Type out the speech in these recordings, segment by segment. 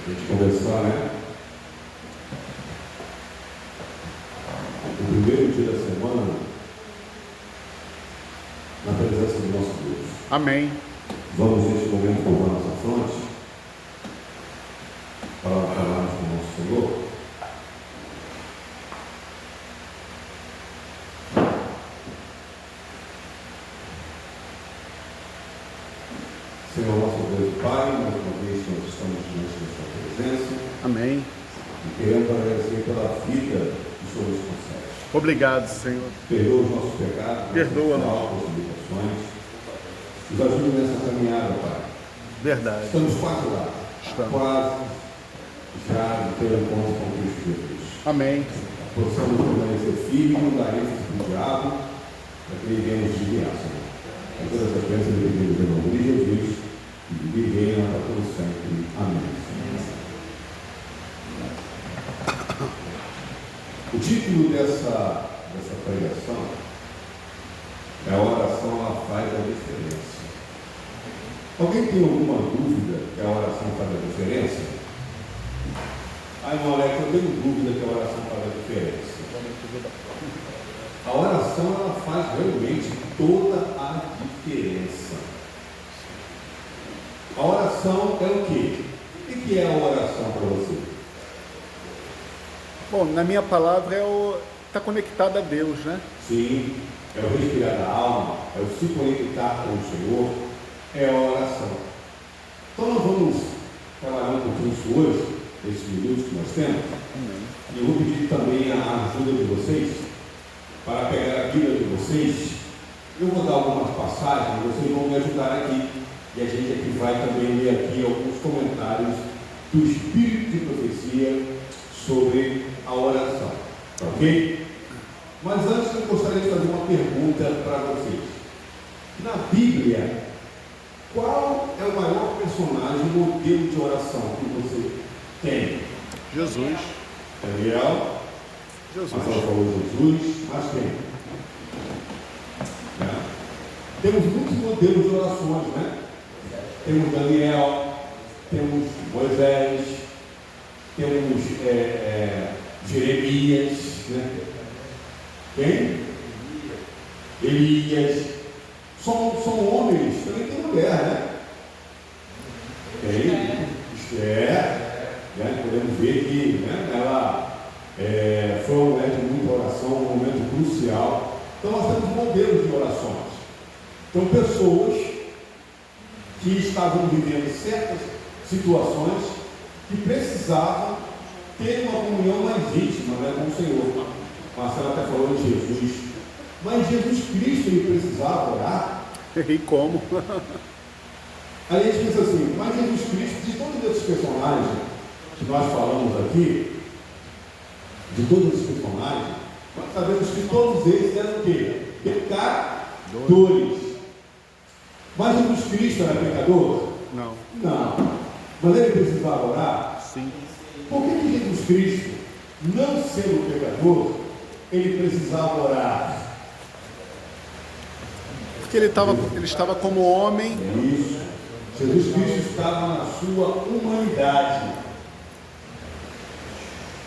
gente conversar, né? O primeiro dia da semana, na presença do nosso Deus. Amém. Vamos neste momento curvar nossa fronte para falarmos com o nosso Senhor. Senhor nosso Deus e Pai, mais uma vez nós estamos diante da sua presença. Amém. E queremos agradecer pela vida que o Senhor nos concede. Obrigado, Senhor. Perdoa os nossos pecados, Perdoa-nos. nossas limitações. Nos ajude nessa caminhada, Pai. Verdade. Estamos quase lá. Estamos. Quase já no teu encontro com Cristo Jesus. Amém. Possamos permanecer firmes, não dar ênfase para o diabo, para que ele venha nos desviar, Senhor. Em todas as bênçãos, dependemos em nome de Jesus e viver para todos sempre. Amém. O título dessa pregação é a oração, ela faz a diferença. Alguém tem alguma dúvida que a oração faz a diferença? Irmão Alex, eu tenho dúvida que a oração faz a diferença. A oração, ela faz realmente toda a diferença. A oração é o quê? O que é a oração para você? Bom, na minha palavra está conectado a Deus, né? Sim, é o respirar da alma, é o se conectar com o Senhor, é a oração. Então nós vamos trabalhar um pouquinho isso hoje, nesses minutos que nós temos. E eu vou pedir também a ajuda de vocês, para pegar a Bíblia de vocês. Eu vou dar algumas passagens, vocês vão me ajudar aqui. E a gente aqui vai também ler aqui alguns comentários do Espírito de Profecia sobre a oração, tá ok? Mas antes eu gostaria de fazer uma pergunta para vocês. Na Bíblia, qual é o maior personagem, modelo de oração que você tem? Jesus. Daniel. Jesus. Marcelo falou Jesus, mas quem? Temos muitos modelos de orações, né? Temos Daniel, temos Moisés, temos Jeremias, né? Quem? Elias. São homens, também tem mulher, né? Tem Esther, né? Podemos ver que, né, ela foi um momento de muita oração, um momento crucial. Então nós temos modelos de orações. Então pessoas que estavam vivendo certas situações que precisavam ter uma comunhão mais íntima, né, com o Senhor. Marcelo até falou de Jesus. Mas Jesus Cristo, ele precisava orar. E como? Aí a gente pensa assim, mas Jesus Cristo, de todos esses personagens que nós falamos aqui, de todos esses personagens, nós sabemos que todos eles eram o quê? Pecadores. Mas Jesus Cristo era pecador? Não. Não. Mas ele precisava orar? Sim. Por que Jesus Cristo, não sendo pecador, ele precisava orar? Porque ele estava como homem. Isso. Jesus Cristo estava na sua humanidade.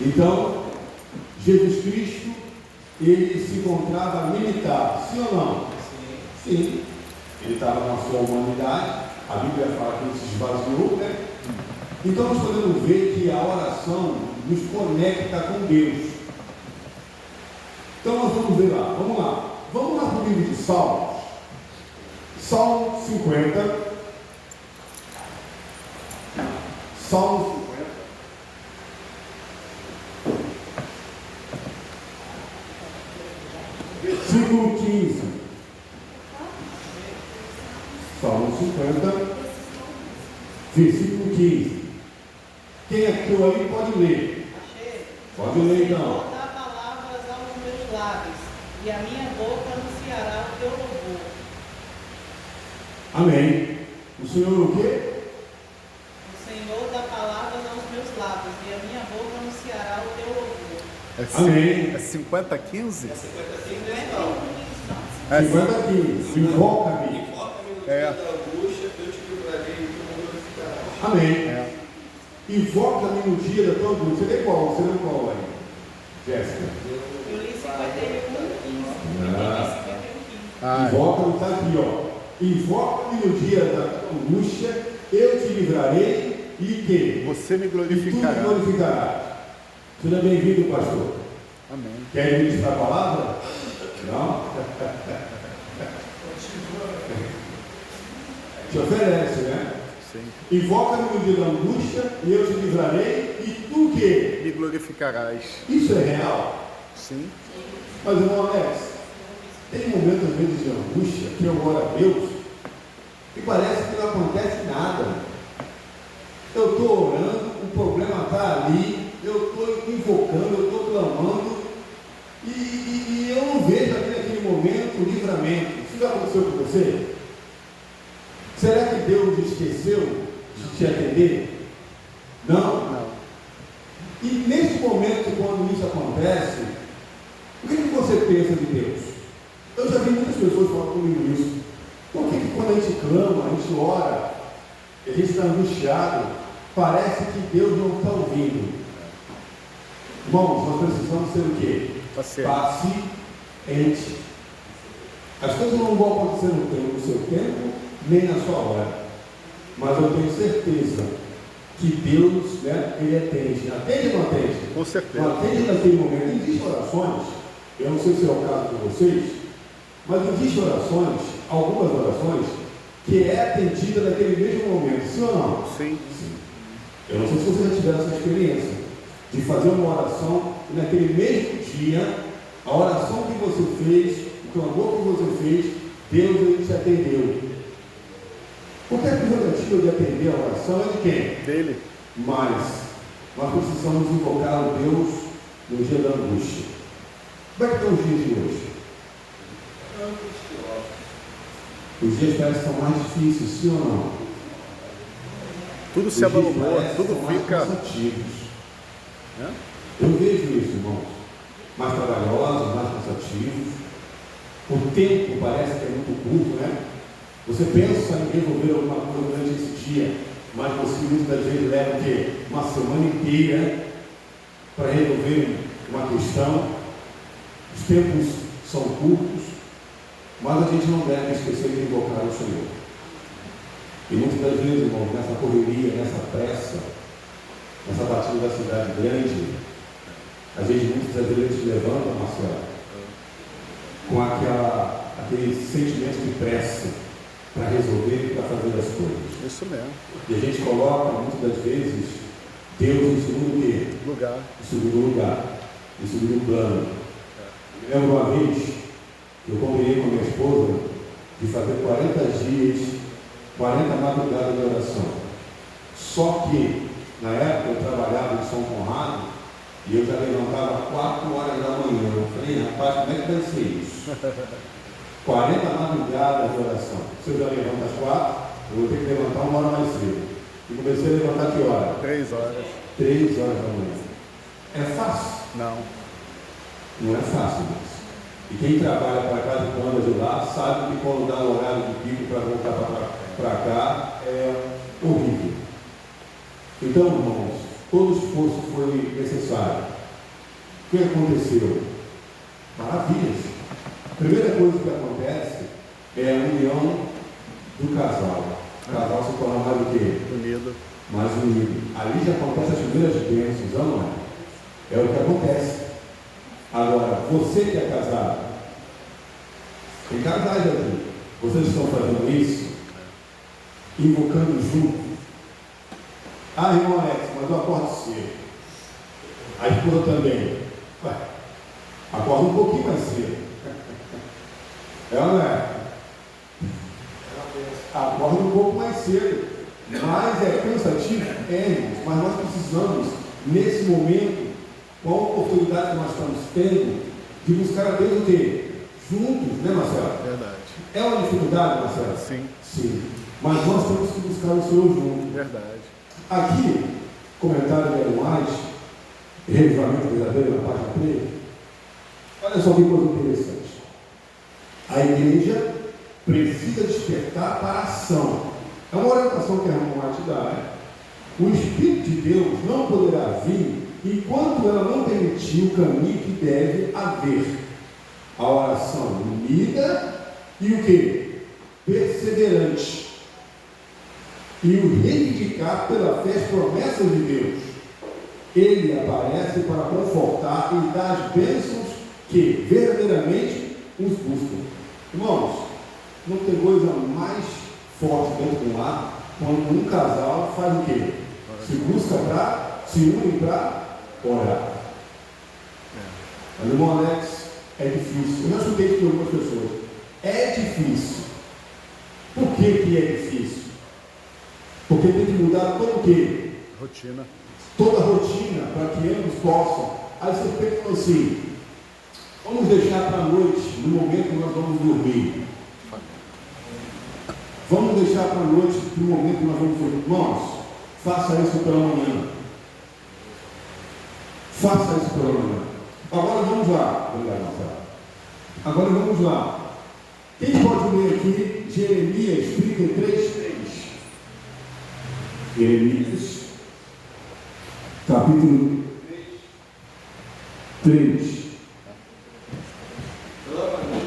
Então, Jesus Cristo, ele se encontrava limitado. Sim ou não? Sim. Ele estava na sua humanidade. A Bíblia fala que ele se esvaziou, né? Então nós podemos ver que a oração nos conecta com Deus. Então nós vamos ver lá, vamos lá para o livro de Salmos, Salmo 50, Salmo 50, versículo 15, Salmo 50, versículo 15. Quem é que aí pode ler? Pode ler então. Dá palavras aos meus lábios, e a minha boca anunciará o teu louvor. Amém. O Senhor o quê? O Senhor dá palavras aos meus lábios, e a minha boca anunciará o teu louvor. Amém. É 50, 15? É 50 É 50, 15. Invoca-me. Invoca-me no É. dia da angústia, eu te livrarei e tu me glorificarás. Amém. É. Invoca-me no dia da tua angústia. Você lê qual? Você lê qual aí? Jéssica. Eu li 51, 15. Ah. 15. Invoca-me, está aqui, ó. Invoca-me no dia da tua angústia, eu te livrarei e que? Você me E tu glorificará. me glorificarás. Seja bem-vindo, pastor. Amém. Quer ministrar a palavra? Não? Te oferece, né? Sim. Invoca-me no dia da angústia e eu te livrarei e tu que? Me glorificarás. Isso é real? Sim. Mas, irmão Alex, tem momentos, às vezes, de angústia que eu oro a Deus e parece que não acontece nada. Eu estou orando, o problema está ali, eu estou invocando, eu estou clamando e eu não vejo aqui naquele momento o livramento. Isso já aconteceu com você? Será que Deus esqueceu de te atender? Não? Não. E nesse momento, quando isso acontece, o que você pensa de Deus? Eu já vi muitas pessoas falar comigo isso. Por que quando a gente clama, a gente ora, a gente está angustiado, parece que Deus não está ouvindo? Irmãos, nós precisamos ser o quê? Paciente. As coisas não vão acontecer no seu tempo, nem na sua hora. Mas eu tenho certeza que Deus, né, Ele atende. Atende ou não atende? Com certeza. Não atende naquele momento. Existem orações, eu não sei se é o caso de vocês, mas existem orações, algumas orações, que é atendida naquele mesmo momento. Sim ou não? Sim. Sim. Eu não sei se vocês já tiveram essa experiência de fazer uma oração e naquele mesmo dia, a oração que você fez, o clamor que você fez, Deus ele te atendeu. Porque a prerrogativa de atender a oração é de quem? Dele. Mas nós precisamos invocar o Deus no dia da angústia. Como é que estão os dias de hoje? Os dias parecem que são mais difíceis, sim ou não? Tudo Os se dias abalou, parecem tudo que são mais fica. cansativos. Né? Eu vejo isso, irmãos. Mais trabalhosos, mais cansativos. O tempo parece que é muito curto, né? Você pensa em resolver alguma coisa durante esse dia, mas você muitas vezes leva o quê? Uma semana inteira para resolver uma questão. Os tempos são curtos, mas a gente não deve esquecer de invocar o Senhor. E muitas das vezes, irmãos, nessa correria, nessa pressa, nessa batida da cidade grande, às vezes muitas das vezes a gente levanta, Marcelo, com aquele sentimento de pressa para resolver e para fazer as coisas. Isso mesmo. E a gente coloca, muitas das vezes, Deus em segundo quê? Lugar. Em segundo lugar, em segundo plano. Eu lembro uma vez que eu combinei com a minha esposa de fazer 40 dias, 40 madrugadas de oração. Só que, na época, eu trabalhava em São Conrado e eu já levantava 4 horas da manhã. Eu falei, rapaz, como é que vai ser isso? 40 madrugadas de oração. Se eu já levanto às 4, eu vou ter que levantar 1 hora mais cedo. E comecei a levantar que hora? 3 horas. 3 horas da manhã. É fácil? Não. Não é fácil, mas. E quem trabalha para cá e anda de lá, sabe que quando dá o horário de pico para voltar para cá, é horrível. Então, irmãos, todo esforço foi necessário. O que aconteceu? Maravilhas. A primeira coisa que acontece é a união do casal. O casal se torna mais o quê? Unido. Mais unido. Ali já acontecem as primeiras bênçãos, não é? É o que acontece. Agora, você que é casado, tem casais aqui, vocês estão fazendo isso, invocando junto. Ah, irmão Alex, mas eu acordo cedo. A esposa também. Ué, acorda um pouquinho mais cedo. É ou não é? Acorda um pouco mais cedo. Mas é cansativo? É, irmãos, mas nós precisamos, nesse momento, com a oportunidade que nós estamos tendo, de buscar a Deus o quê? Juntos, né, Marcelo? Verdade. É uma dificuldade, Marcelo? Sim. Sim. Mas nós temos que buscar o Senhor junto. Verdade. Aqui, comentário de Ellen White, Revivamento Verdadeiro, na página 3. Olha só que coisa interessante. A igreja precisa despertar para a ação. É uma orientação que a Ellen White dá, né? o Espírito de Deus não poderá vir enquanto ela não permitir o caminho que deve haver. A oração unida e o que? Perseverante. E o reivindicar pela fé as promessas de Deus. Ele aparece para confortar e dar as bênçãos que verdadeiramente os buscam. Irmãos, não tem coisa mais forte dentro do lar quando um casal faz o quê? Se une para orar. Mas, irmão Alex, é difícil. Eu já escutei isso de algumas pessoas. É difícil. Por que é difícil? Porque tem que mudar todo o quê? Rotina. Toda a rotina para que ambos possam. Aí você pensa assim: vamos deixar para a noite, no momento que nós vamos dormir. Vamos deixar para a noite, no momento que nós vamos dormir. Irmãos, faça isso pela manhã. Faça isso pela manhã. Agora vamos lá. Obrigado, Marcelo. Agora vamos lá. Quem pode ler aqui Jeremias 33:3? Jeremias, capítulo 3. Clama a mim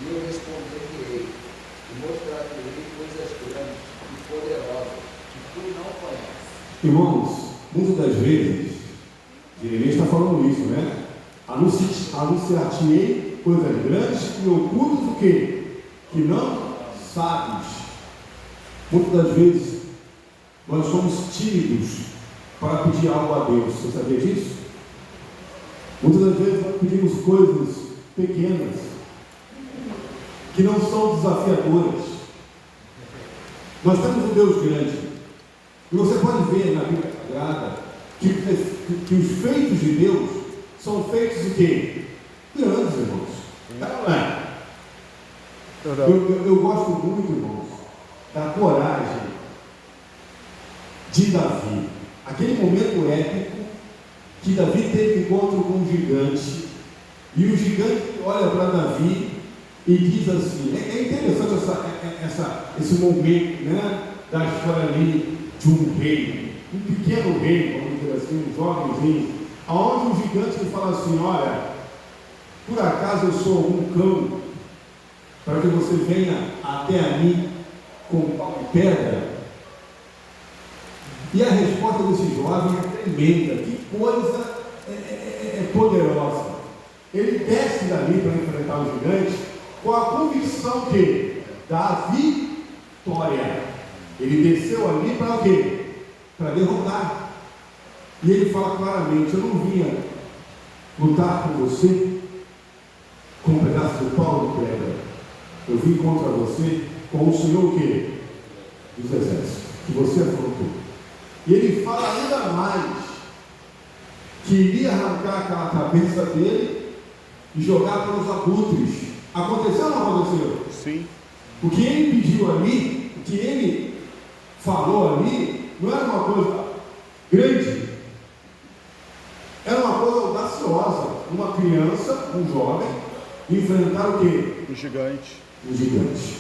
e eu responder-te-ei, e mostrar-te-ei coisas grandes e poderosas que tu não conheces. Irmãos, muitas das vezes, Jeremias está falando isso, né? Anunciar-te-ei coisas grandes e ocultas o quê? Que não sabes. Muitas das vezes, nós somos tímidos para pedir algo a Deus. Você sabia disso? Muitas das vezes nós pedimos coisas pequenas que não são desafiadoras. Nós temos um Deus grande. E você pode ver na Bíblia Sagrada que os feitos de Deus são feitos de quê? Grandes, irmãos. Não é? Eu gosto muito, irmãos, da coragem de Davi. Aquele momento épico que Davi teve encontro com um gigante, e o gigante olha para Davi e diz assim, é interessante esse momento, né, da história ali de um rei, um pequeno rei, vamos dizer assim, um jovenzinho, aonde um gigante fala assim: olha, por acaso eu sou um cão para que você venha até a mim com pau e pedra? E a resposta desse jovem é tremenda. Que coisa poderosa. Ele desce dali para enfrentar o gigante com a convicção que da vitória. Ele desceu ali para o quê? Para derrotar. E ele fala claramente: eu não vinha lutar com você com um pedaço de pau de pedra. Eu vim contra você com o Senhor o quê? Dos exércitos, que você afrontou. E ele fala ainda mais que iria arrancar aquela cabeça dele e jogar para os abutres. Aconteceu ou não aconteceu? Sim. O que ele pediu ali, o que ele falou ali, não era uma coisa grande, era uma coisa audaciosa. Uma criança, um jovem, enfrentar o quê? O gigante. O gigante.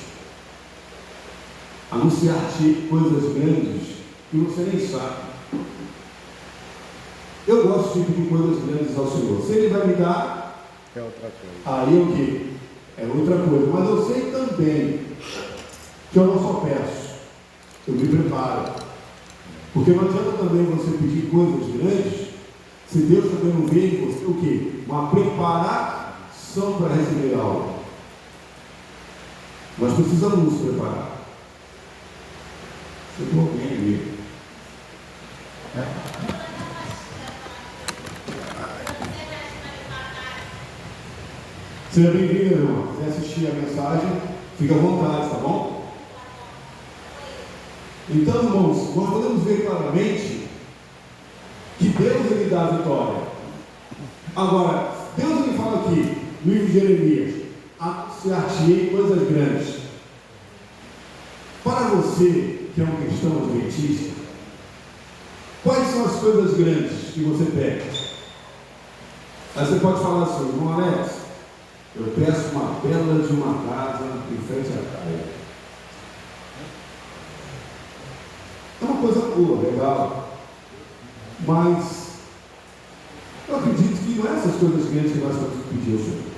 Anunciar-te coisas grandes que você nem sabe. Eu gosto de pedir coisas grandes ao Senhor. Se Ele vai me dar, É outra coisa. aí o quê? É outra coisa. Mas eu sei também que eu não só peço, eu me preparo. Porque não adianta também você pedir coisas grandes se Deus também não vê em você o quê? Uma preparação para receber algo. Nós precisamos nos preparar. Chegou alguém ali. Seja bem-vindo, irmão. Se quiser assistir a mensagem, fica à vontade, tá bom? Então, irmãos, nós podemos ver claramente que Deus ele dá a vitória. Agora, Deus ele fala aqui, no livro de Jeremias: anunciar-te-ei coisas grandes. Para você, que é um cristão adventista, quais são as coisas grandes que você pede? Aí você pode falar assim: irmão Alex, eu peço uma bela de uma casa em frente à praia. É uma coisa boa, legal. Mas eu acredito que não é essas coisas grandes que nós temos que pedir ao Senhor.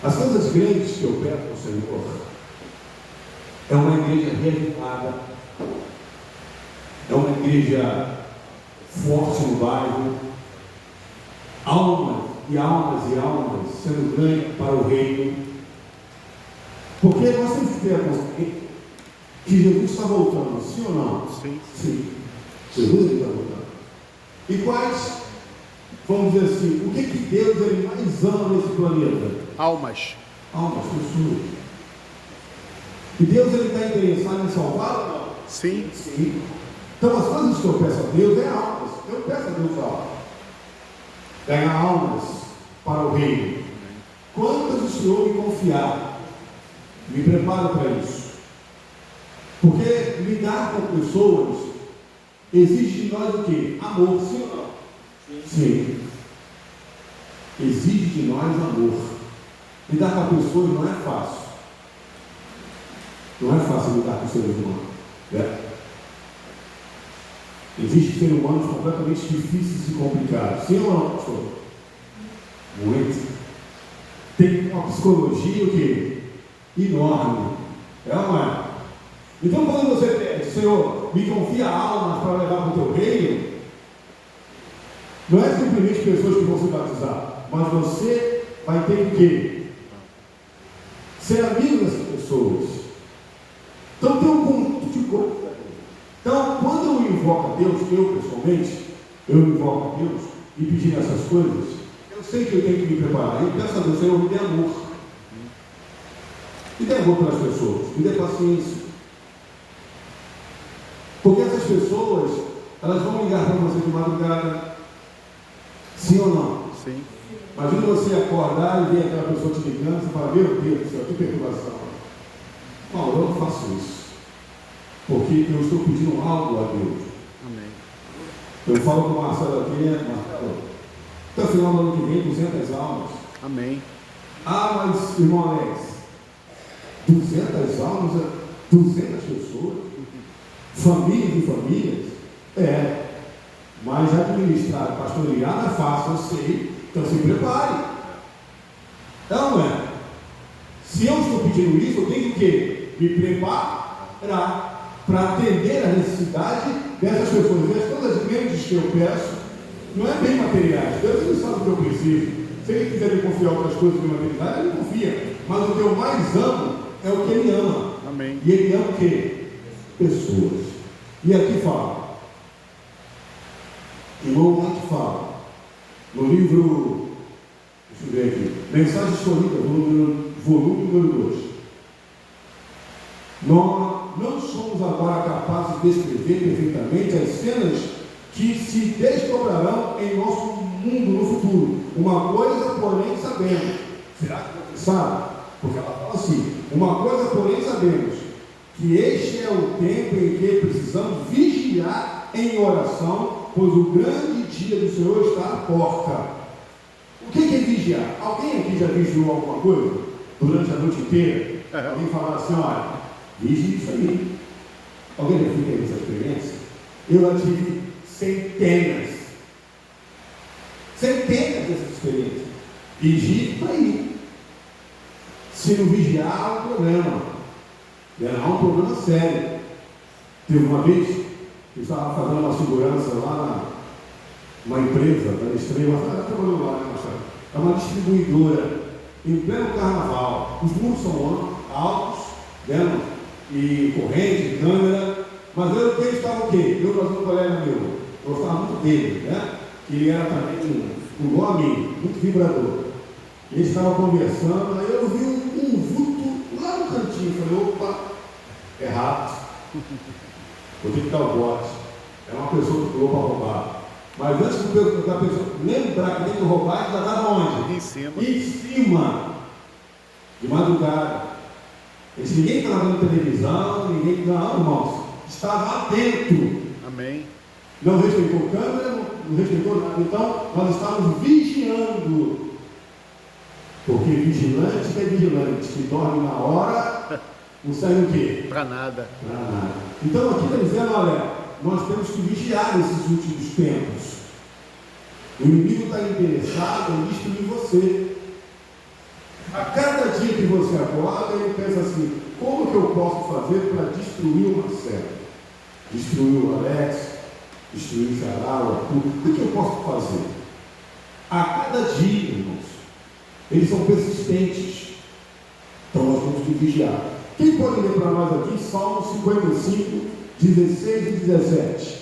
As coisas grandes que eu peço ao Senhor é uma igreja revivada, é uma igreja forte no bairro, almas e almas e almas sendo ganhas para o reino. Porque nós temos que ter a consciência que Jesus está voltando, sim ou não? Sim. Sim. Jesus está voltando. E quais, vamos dizer assim, o que Deus ele mais ama nesse planeta? Almas. Almas, pessoas. E Deus ele está interessado em salvar ou não? Sim. Sim. Então as coisas que eu peço a Deus é almas. Eu peço a Deus almas. Ganhar almas para o reino. Quantas o Senhor me confiar, me prepara para isso. Porque lidar com pessoas exige de nós o quê? Amor, sim ou não? Sim. Exige de nós amor. Lidar com pessoas não é fácil. Não é fácil lidar com seres humanos. Né? Existem seres humanos completamente difíceis e complicados. Sim ou não, pastor? Muito. Tem uma psicologia o quê? Enorme. É ou não é? Então quando você pede, Senhor, me confia almas para levar para o teu reino, não é simplesmente pessoas que vão se batizar, mas você vai ter que ser amigo dessas pessoas. Então tem um conjunto de coisas. Então, quando eu invoco a Deus, eu pessoalmente, eu invoco a Deus e pedir essas coisas, eu sei que eu tenho que me preparar. Eu peço a Deus, Senhor, me dê amor. Me dê amor pelas pessoas, me dê paciência. Porque essas pessoas, elas vão ligar para você de madrugada. Sim ou não? Sim. Imagina você acordar e ver aquela pessoa te ligando e falar, meu Deus do céu, que perturbação. Não, eu não faço isso. Porque eu estou pedindo algo a Deus. Amém. Eu falo com o Marcelo aqui, né, Marcelo? Até o final do ano que vem, 200 almas. Amém. Ah, mas, irmão Alex, 200 almas, 200 pessoas, famílias e famílias, mas administrar, pastorear não é fácil, eu sei, então se prepare. Não é? Se eu estou pedindo isso, eu tenho que me preparar para atender a necessidade dessas pessoas. E as coisas grandes que eu peço, não é bem materiais. Deus ele sabe o que eu preciso. Se ele quiser me confiar outras coisas de materialidade, ele confia. Mas o que eu mais amo é o que ele ama. Amém. E ele ama o quê? Pessoas. E aqui fala. Irmão, aqui fala. No livro, deixa eu ver aqui, Mensagens Corridas, volume número 2. Nós não somos agora capazes de descrever perfeitamente as cenas que se desdobrarão em nosso mundo no futuro. Uma coisa, porém, sabemos. Será que você sabe? Porque ela fala assim: uma coisa, porém, sabemos, que este é o tempo em que precisamos vigiar em oração, pois o grande dia do Senhor está à porta. O que é vigiar? Alguém aqui já vigiou alguma coisa durante a noite inteira? Alguém fala assim: olha, vigie isso aí. Alguém já teve essa experiência? Eu já tive centenas dessas experiências. Vigie isso aí. Se não vigiar, há um problema. Há um problema sério. Teve uma vez, eu estava fazendo uma segurança lá numa empresa da Estrela, ela trabalhou lá, é uma distribuidora, em pleno carnaval. Os muros são altos, né? E corrente, câmera, mas ele estava o quê? Eu fazendo um colega meu, gostava muito dele, né? Ele era também igual a mim, muito vibrador. Ele estava conversando, aí eu vi um vulto lá no cantinho. Falei, opa, é rato. Vou ter que dar o bote. É uma pessoa que pulou para roubar. Mas antes da pessoa lembrar que tem que roubar, já estava onde? Em cima. Em cima. De madrugada. Ninguém estava vendo televisão, ninguém. Não, irmãos. Estava atento. Amém. Não respeitou câmera, não respeitou nada. Então, nós estávamos vigiando. Porque vigilante é vigilante, que dorme na hora, não serve o quê? Para nada. Para nada. Então aqui está dizendo, olha, nós temos que vigiar nesses últimos tempos. O inimigo está interessado em destruir você. A cada dia que você acorda, ele pensa assim, como que eu posso fazer para destruir o Marcelo? Destruir o Alex, destruir o Xará, o Arthur, o que eu posso fazer? A cada dia, irmãos, eles são persistentes. Então nós temos que vigiar. Quem pode ler para nós aqui Salmo 55, 16 e 17?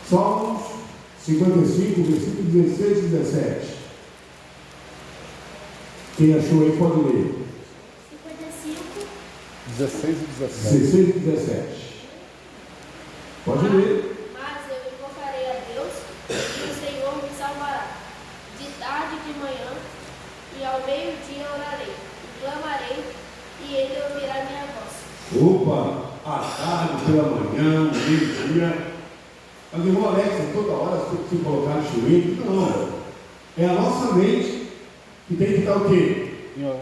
Salmos 55, versículo 16 e 17. Quem achou aí pode ler. 55, 16 e 17. 16 e 17. Pode ler. mas eu invocarei a Deus e o Senhor me salvará. De tarde e de manhã e ao meio-dia orarei, e clamarei, e ele ouvirá minha voz. Opa, à tarde, pela manhã, meio-dia. Mas o irmão Alex, toda hora se colocar no chuveiro, não. É a nossa mente que tem que estar o quê?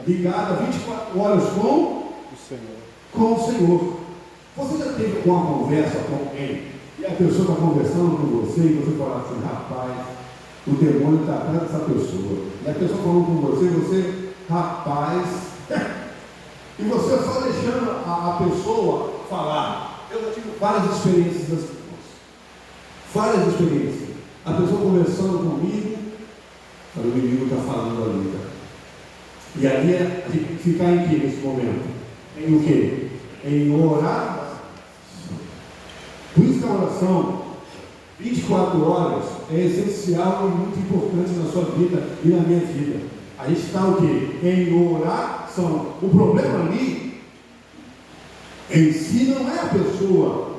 Ligada 24 horas com O Senhor. o Senhor. Você já teve uma conversa com alguém e a pessoa está conversando com você e você fala assim, rapaz, o demônio está atrás dessa pessoa. E a pessoa falando com você, rapaz, e você só deixando a pessoa falar. Eu já tive várias experiências assim. Várias experiências. A pessoa conversando comigo, o inimigo está falando ali. Tá? E aí é ficar em que nesse momento? Em o quê? Em orar. Por isso que a oração, 24 horas, é essencial e muito importante na sua vida e na minha vida. Aí está o quê? Em oração. O problema ali, em si, não é a pessoa,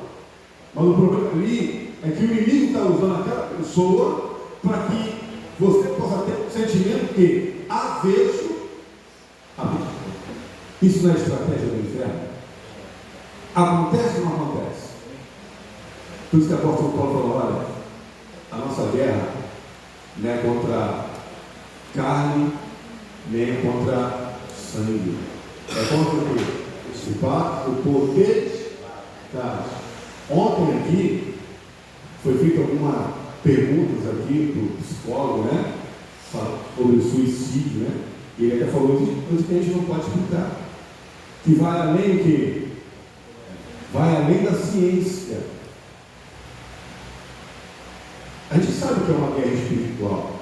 mas o problema ali é que o inimigo está usando aquela pessoa para que você possa ter um sentimento que avesso a Deus. Isso não é estratégia do inferno? Acontece ou não acontece? Por isso que o apóstolo Paulo falou, olha, a nossa guerra não é contra carne, nem é contra sangue. É contra o quê? O poder das. Ontem aqui, foi feita algumas perguntas aqui para o psicólogo, né? Sobre o suicídio, né? E ele até falou que a gente não pode explicar. Que vai além do quê? Vai além da ciência. A gente sabe que é uma guerra espiritual.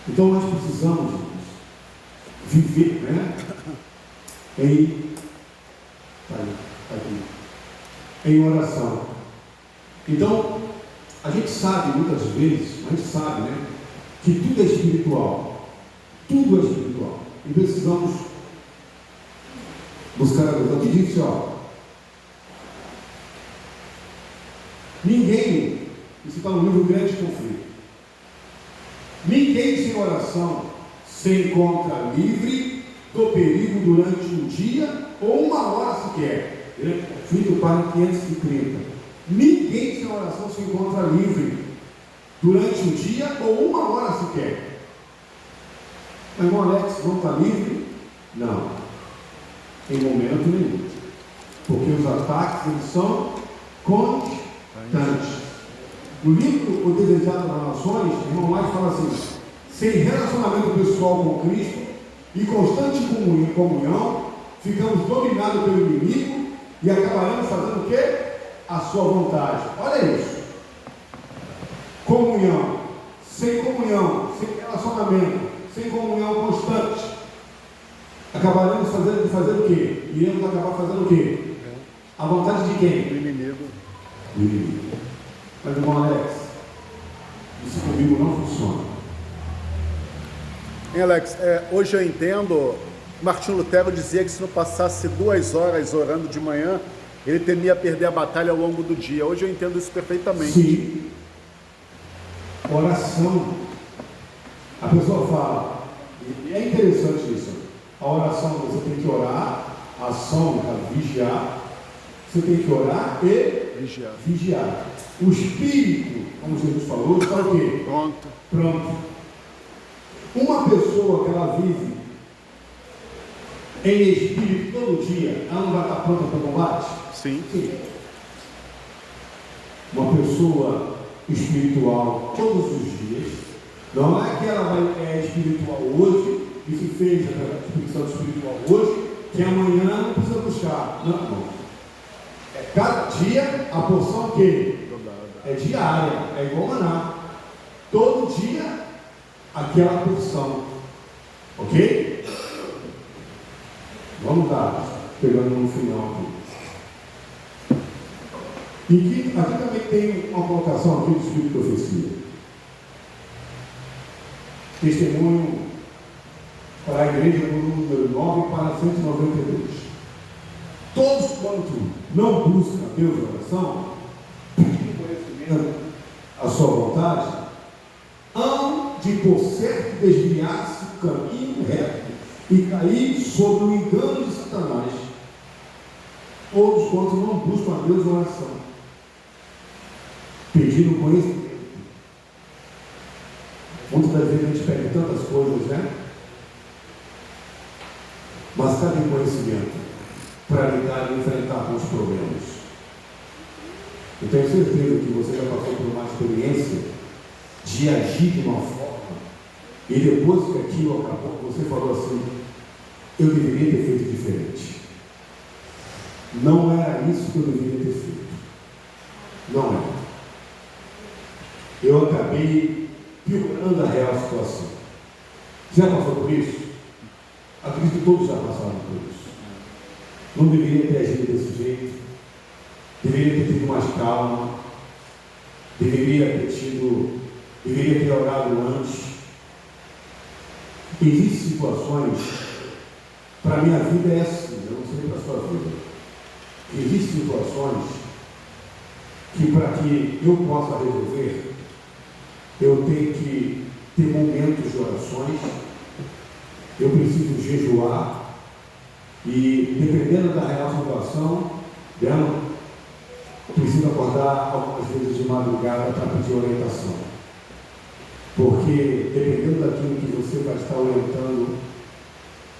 Então nós precisamos viver, né? Em oração. Então, a gente sabe muitas vezes, a gente sabe, né, que tudo é espiritual. Tudo é espiritual. E precisamos buscar a Deus. Aqui diz, ó, ninguém, isso está no livro Grande Conflito, ninguém sem oração se encontra livre do perigo durante um dia ou uma hora sequer. Conflito para 530. Ninguém sem oração se encontra livre durante um dia ou uma hora sequer. Mas irmão Alex, não está livre? Não. Em momento nenhum. Porque os ataques eles são constantes. No livro O Desejado das Nações, o irmão Alex fala assim: sem relacionamento pessoal com Cristo e constante comunhão, ficamos dominados pelo inimigo e acabaremos fazendo o quê? A sua vontade. Olha isso. Comunhão, sem relacionamento, sem comunhão constante, acabaremos fazer o quê? Iremos acabar fazendo o quê? A vontade de quem? Do inimigo. Do inimigo. Mas irmão Alex, isso comigo não funciona. Hein, Alex, hoje eu entendo, Martinho Lutero dizia que se não passasse 2 horas orando de manhã, ele temia perder a batalha ao longo do dia. Hoje eu entendo isso perfeitamente. Sim. Oração. A pessoa fala, e é interessante isso. A oração, você tem que orar, a ação, vigiar. Você tem que orar e Vigiar. Vigiar. O espírito, como Jesus falou, está o quê? Pronto. Pronto. Uma pessoa que ela vive em espírito todo dia, ela não vai estar pronta para o combate? Sim. Sim. Uma pessoa espiritual todos os dias, não é que ela é espiritual hoje e se fez a expressão espiritual hoje, que amanhã não precisa buscar. Não. É cada dia a porção que é diária, é igual maná. Todo dia aquela porção. Ok? Vamos lá, pegando no final aqui. E aqui também tem uma colocação aqui do Espírito de Profecia. Testemunho para a igreja no número 9 para 192. Todos quanto não buscam a Deus em oração, pedindo conhecimento a sua vontade, hão de por certo desviar-se do caminho reto e cair sob o engano de Satanás. Todos quanto não buscam a Deus em oração, pedindo conhecimento. Muitas das vezes a gente pede tantas coisas, né? Mas cadê conhecimento para lidar e enfrentar com os problemas? Eu tenho certeza que você já passou por uma experiência de agir de uma forma e depois que aquilo acabou, você falou assim: eu deveria ter feito diferente. Não era isso que eu deveria ter feito. Não era. Eu acabei piorando a real situação. Já passou por isso? Acredito que todos já passaram por isso. Não deveria ter agido desse jeito. Deveria ter tido mais calma. Deveria ter orado antes. Existem situações, para a minha vida é assim, eu não sei para a sua vida. Existem situações que para que eu possa resolver, eu tenho que ter momentos de orações, eu preciso jejuar e, dependendo da real situação, eu preciso acordar algumas vezes de madrugada para pedir orientação. Porque, dependendo daquilo que você vai estar orientando,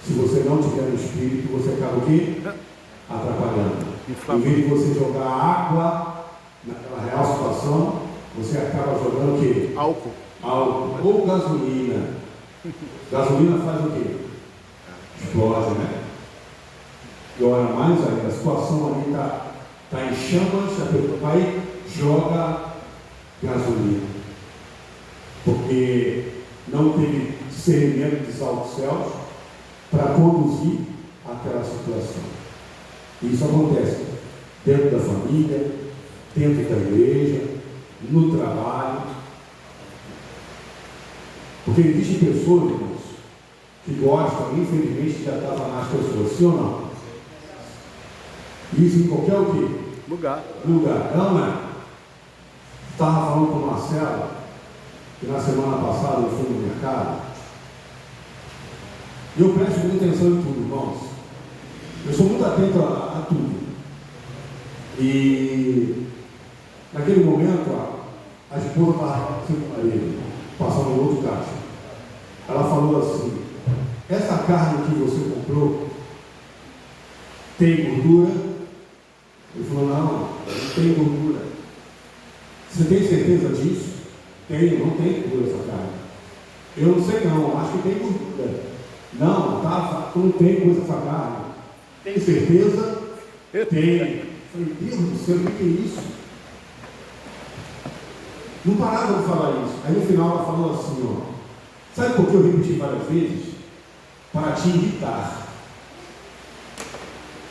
se você não tiver no espírito, você acaba o quê? Atrapalhando. Em vez de você jogar água naquela real situação, você acaba jogando o quê? Álcool. Ou gasolina. Gasolina faz o quê? Explode, né? E olha mais ainda, a situação ali está em chamas, a pessoa vai e joga gasolina. Porque não teve discernimento dos altos céus para conduzir aquela situação. E isso acontece dentro da família, dentro da igreja, no trabalho. Porque existem pessoas, irmãos, que gostam, infelizmente, de atazanar as pessoas, sim ou não? Isso em qualquer o quê? Lugar. Não é? Estava falando com o Marcelo, que na semana passada eu fui no mercado, e eu presto muita atenção em tudo, irmãos. Eu sou muito atento a tudo. E naquele momento, a esposa estava passando no outro caixa. Ela falou assim: essa carne que você comprou tem gordura? Ele falou: não tem gordura. Você tem certeza disso? Tenho, não tem gordura essa carne. Eu não sei não, acho que tem gordura. Não, não tem coisa essa carne. Tem certeza? Tem. Falei: Deus do céu, o que é isso? Não parava de falar isso. Aí no final ela falou assim: ó, sabe por que eu repeti várias vezes? Para te irritar.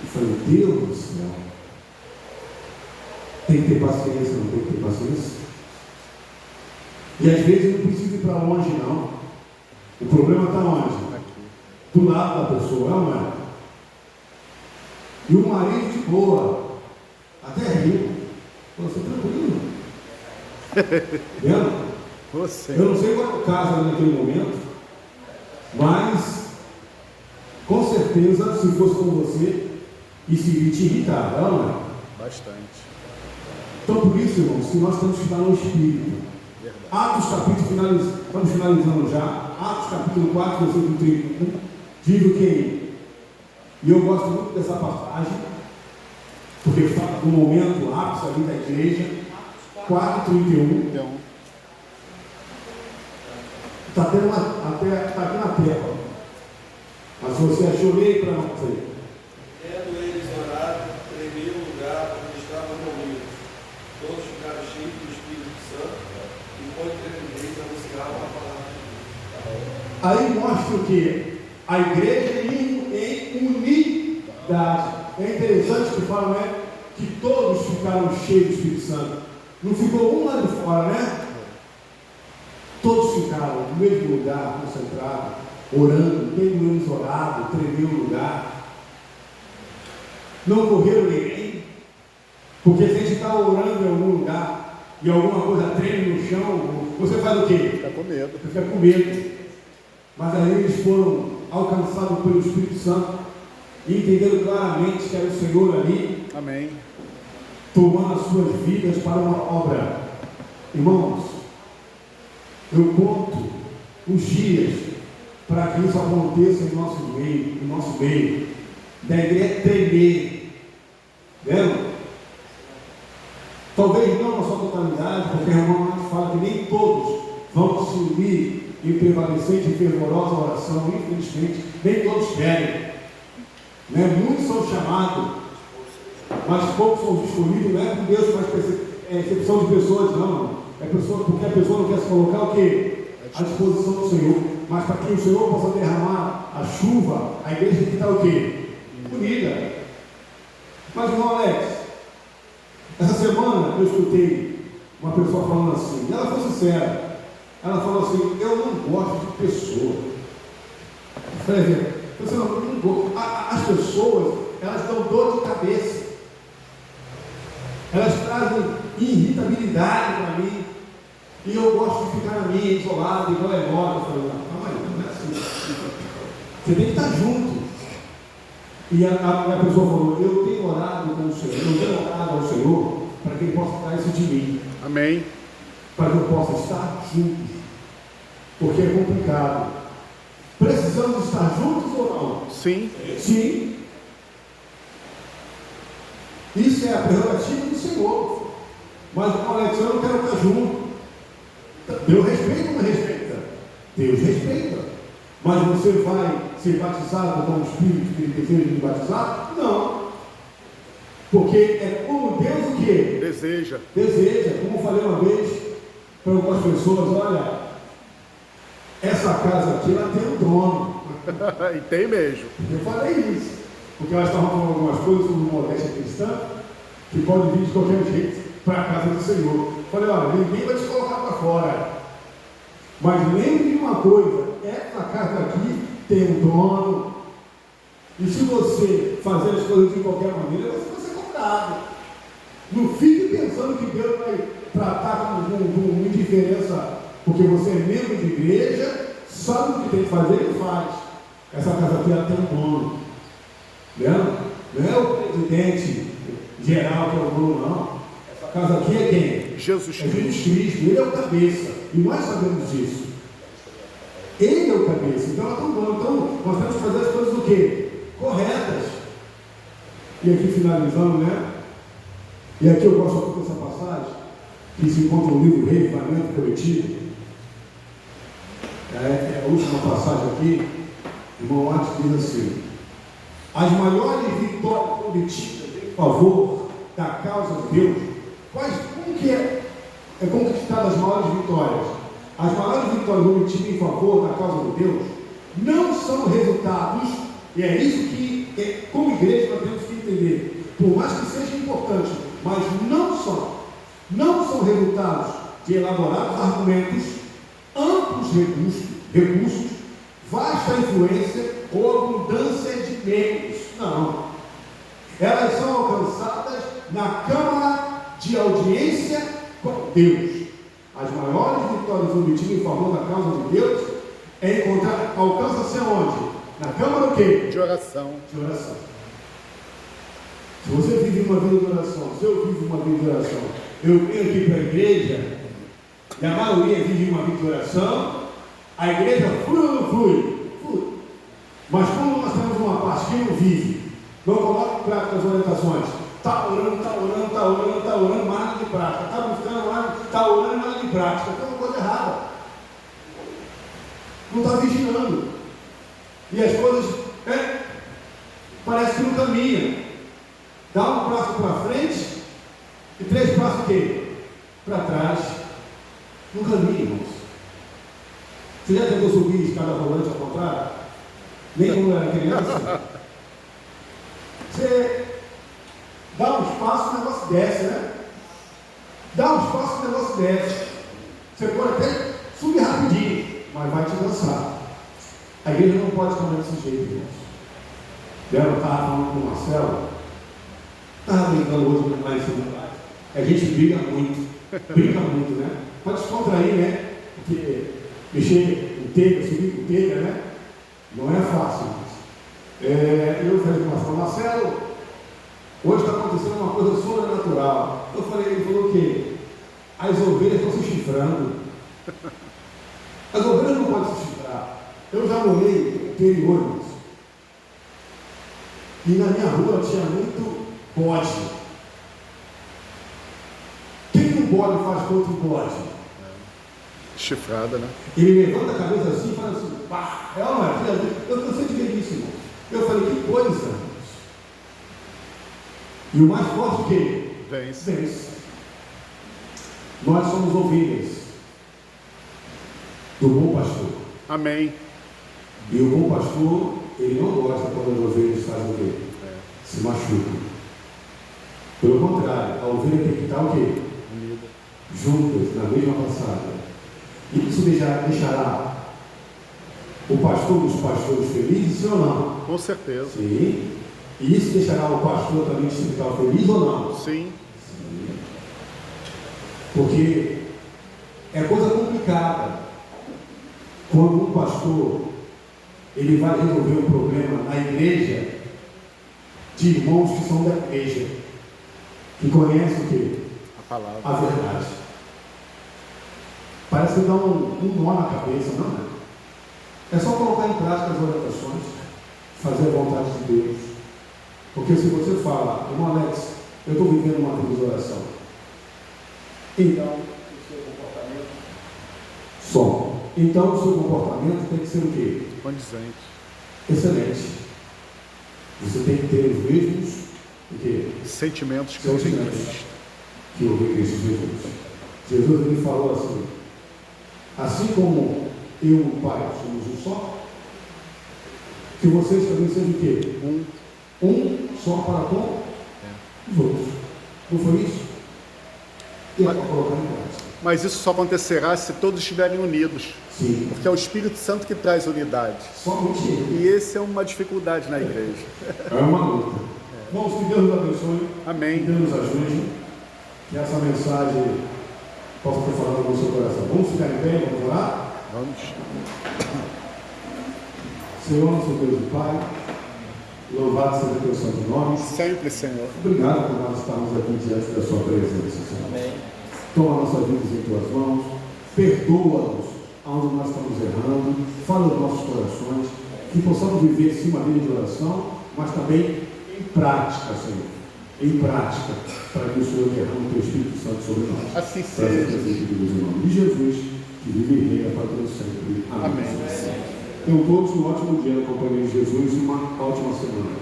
Eu falei: Deus do céu, tem que ter paciência, não tem que ter paciência? E às vezes não precisa ir para longe, não. O problema está onde? Do lado da pessoa, não é? E o marido de boa, até riu. Você tranquilo? Vendo? Eu não sei qual é o caso ali naquele momento, mas com certeza, se fosse com você, isso iria te irritar, não é? Bastante. Então, por isso, irmãos, que nós temos que estar no Espírito. Atos capítulo, estamos finalizando já. Atos capítulo 4, versículo 31, diz o que? E eu gosto muito dessa passagem, porque fala do momento ápice ali da igreja. 4:31. Está aqui na tela. Mas se você achou, leia para nós aí. Tendo eles orado, tremeu o lugar onde estavam reunidos. Todos ficaram cheios do Espírito Santo e com tremidez anunciavam a palavra de Deus. Aí mostra o que? A igreja em unidade. É interessante que fala, né? Que todos ficaram cheios do Espírito Santo. Não ficou um lá de fora, né? Todos ficaram no mesmo lugar, concentrados, orando, tendo eles orado, tremeu o lugar. Não correram ninguém. Porque se a gente está orando em algum lugar e alguma coisa treme no chão, você faz o quê? Fica com medo. Você fica com medo. Mas aí eles foram alcançados pelo Espírito Santo e entenderam claramente que era o Senhor ali, Amém. tomando as suas vidas para uma obra. Irmãos, eu conto os dias para que isso aconteça em nosso meio, da igreja tremer, vendo? Talvez não na sua totalidade, porque a irmã fala que nem todos vão se unir em prevalecente e fervorosa oração, infelizmente, nem todos querem, né? Muitos são chamados, mas poucos são escolhidos. Não é por Deus, mas é exceção de pessoas, não. É porque a pessoa não quer se colocar o quê? À disposição do Senhor. Mas para que o Senhor possa derramar a chuva, a igreja tem que estar o quê? Unida. Mas, irmão Alex, essa semana eu escutei uma pessoa falando assim, e ela foi sincera. Ela falou assim: eu não gosto de pessoa. Eu falei, você não gosta. As pessoas, elas dão dor de cabeça. Elas trazem irritabilidade para mim. E eu gosto de ficar na minha, isolado, igual a Evora. Eu falei, calma aí, não é assim. Você tem que estar junto. E a pessoa falou: eu tenho orado com o Senhor, eu tenho orado ao Senhor para que Ele possa tirar isso de mim. Amém. Para que eu possa estar juntos. Porque é complicado. Precisamos estar juntos ou não? Sim. Sim. Isso é a prerrogativa do Senhor. Mas o Alex, eu não quero estar junto. Deus respeita ou não respeita? Deus respeita. Mas você vai ser batizado com o Espírito que Ele deseja me batizar? Não. Porque é como Deus o quê? Deseja. Deseja. Como eu falei uma vez para algumas pessoas: olha, essa casa aqui, ela tem um dono. E tem mesmo. Eu falei isso. Porque elas estavam falando algumas coisas sobre modéstia cristã que pode vir de qualquer jeito para a casa do Senhor. Eu falei: olha, ninguém vai te colocar para fora. Mas lembre de uma coisa: essa casa aqui tem um dono. E se você fazer as coisas de qualquer maneira, você vai ser cobrado. Não fique pensando que Deus vai tratar com indiferença, porque você é membro de igreja, sabe o que tem que fazer e faz. Essa casa aqui, ela tem um dono. Não é o presidente geral que é o dono, não. Essa casa aqui é quem? Jesus É Cristo. Jesus Cristo. Ele é o cabeça. E nós sabemos disso. Ele é o cabeça. Então ela tem um dono. Então nós temos que fazer as coisas o quê? Corretas. E aqui finalizando, né? E aqui eu gosto muito dessa passagem, que se encontra no livro Reavivamento Coletivo. É a última passagem aqui. Irmão Atos diz assim: as maiores vitórias coletivas em favor da causa de Deus, como que é conquistada as maiores vitórias? As maiores vitórias coletivas em favor da causa de Deus não são resultados, e é isso que, como igreja, nós temos que entender, por mais que seja importante, mas não são resultados de elaborados argumentos, amplos recursos, vasta influência ou abundância de meios. Não. Elas são alcançadas na câmara de audiência com Deus. As maiores vitórias obtidas em favor da causa de Deus alcança-se aonde? Na câmara o quê? De oração. De oração. Se você vive uma vida de oração, se eu vivo uma vida de oração, Eu venho aqui para a igreja, e a maioria vive uma vida de oração, a igreja flui ou não flui? Flui. Mas como nós temos uma parte que não vive, não coloca em prática as orientações, está orando, mas nada de prática, está buscando, mas está orando, nada de prática, tem uma coisa errada. Não está vigilando. E as coisas, parece que não caminham. Dá um passo para frente e 3 passos o quê? Para trás. Não caminha, irmãos. Você já tentou subir escada rolante ao contrário? Nem quando era criança? Você dá um espaço, o negócio desce, né? Dá um espaço, o negócio desce. Você pode até subir rapidinho, mas vai te cansar. A igreja não pode caminhar desse jeito, irmãos. Eu estava falando com o Marcelo, estava brincando hoje lá em cima. A gente briga muito, né? Pode descontrair, né? Porque mexer com telha, subir com telha, né? Não é fácil. Eu falei com o Marcelo, hoje está acontecendo uma coisa sobrenatural. Eu falei, ele falou o quê? As ovelhas estão se chifrando. As ovelhas não podem se chifrar. Eu já morei no interior, irmãos. E na minha rua tinha muito bode. O que um bode faz contra um bode? Chifrada, né? Ele levanta a cabeça assim e fala assim, pá, eu cansei de ver isso, irmão. Eu falei, que coisa, irmãos. E o mais forte que vence. Nós somos ovelhas do bom pastor. Amém. E o bom pastor, ele não gosta quando as ovelhas fazem o quê? Se machucam. Pelo contrário, a ovelha tem que estar o quê? Unida. Juntas, na mesma passada. E isso deixará o pastor dos pastores felizes, sim ou não? Com certeza. Sim. E isso deixará o pastor também distrital feliz ou não? Sim. Sim. Porque é coisa complicada quando um pastor ele vai resolver um problema na igreja de irmãos que são da igreja, que conhecem o quê? A palavra. A verdade. Parece que dá um nó na cabeça, não é? É só colocar em prática as orientações, fazer a vontade de Deus. Porque se você fala, irmão Alex, eu estou vivendo uma vida de oração, então o seu comportamento tem que ser o quê? Condizente. Excelente. Você tem que ter os mesmos o quê? Sentimentos que houve em Cristo. Que houve em Cristo Jesus. Jesus ele falou assim como eu e o Pai somos um só, que vocês também sejam o quê? Um só para com os outros. Não foi isso? E é para colocar em prática. Mas isso só acontecerá se todos estiverem unidos. Sim. Porque é o Espírito Santo que traz unidade. Somente ele. E esse é uma dificuldade na igreja. É uma luta. Irmãos, que Deus nos abençoe. Amém. Que Deus nos ajude. Que essa mensagem possa ter falado no seu coração. Vamos ficar em pé, vamos orar? Vamos. Senhor, nosso Deus e Pai, louvado seja o teu santo nome. Sempre, Senhor. Obrigado por nós estarmos aqui diante da sua presença, Senhor. Amém. Toma nossas vidas em tuas mãos, perdoa-nos onde nós estamos errando, fala nos nossos corações, que possamos viver sim uma vida de oração, mas também em prática, Senhor. Em prática, para que o Senhor derrame o teu Espírito Santo sobre nós. Assim Para seja. ser em nome de Jesus, que vive e reina para todos sempre. Amém. Amém. Tenham todos um ótimo dia na companhia de Jesus e uma ótima semana.